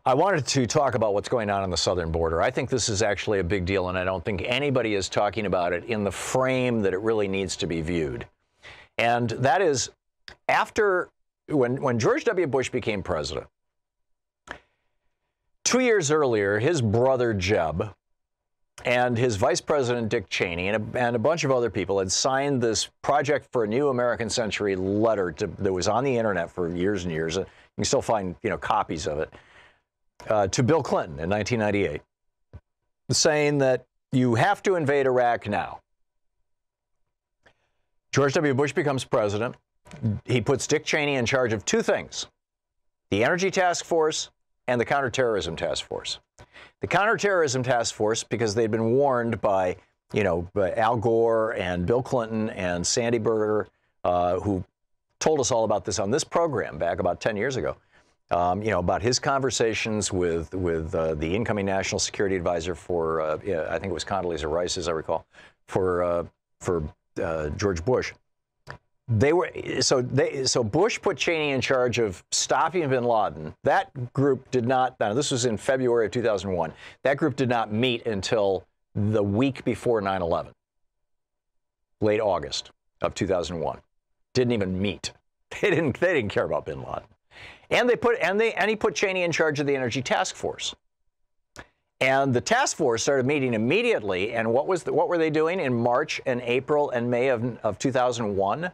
I wanted to talk about what's going on the southern border. I think this is actually a big deal, and I don't think anybody is talking about it in the frame that it really needs to be viewed. And that is, when George W. Bush became president, 2 years earlier, his brother Jeb and his vice president Dick Cheney and a bunch of other people had signed this Project for a New American Century letter that was on the internet for years and years. You can still find copies of it. To Bill Clinton in 1998, saying that you have to invade Iraq now. George W. Bush becomes president. He puts Dick Cheney in charge of two things: the Energy Task Force and the Counterterrorism Task Force. The Counterterrorism Task Force, because they'd been warned by Al Gore and Bill Clinton and Sandy Berger, who told us all about this on this program back about 10 years ago. About his conversations with the incoming National Security Advisor for, I think it was Condoleezza Rice, as I recall, for George Bush. So Bush put Cheney in charge of stopping bin Laden. That group did not. Now, this was in February of 2001. That group did not meet until the week before 9/11, late August of 2001. Didn't even meet. They didn't care about bin Laden. And he put Cheney in charge of the Energy Task Force. And the task force started meeting immediately. And what were they doing in March and April and May of 2001?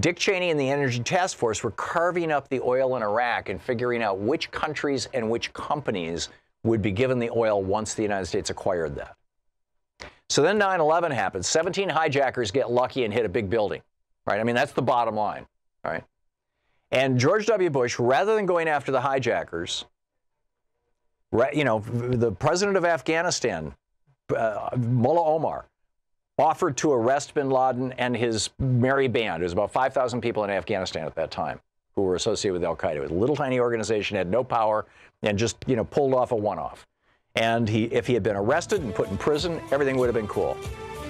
Dick Cheney and the Energy Task Force were carving up the oil in Iraq and figuring out which countries and which companies would be given the oil once the United States acquired that. So then 9/11 happens. 17 hijackers get lucky and hit a big building, right? I mean, that's the bottom line, right? And George W. Bush, rather than going after the hijackers, the president of Afghanistan, Mullah Omar, offered to arrest bin Laden and his merry band. It was about 5,000 people in Afghanistan at that time who were associated with al-Qaeda. It was a little tiny organization, had no power, and just pulled off a one-off. And if he had been arrested and put in prison, everything would have been cool.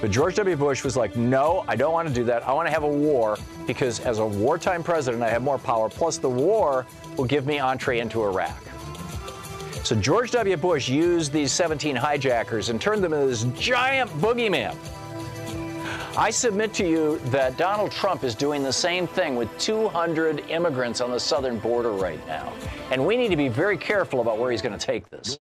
But George W. Bush was like, no, I don't want to do that. I want to have a war because as a wartime president, I have more power. Plus, the war will give me entree into Iraq. So George W. Bush used these 17 hijackers and turned them into this giant boogeyman. I submit to you that Donald Trump is doing the same thing with 200 immigrants on the southern border right now. And we need to be very careful about where he's going to take this.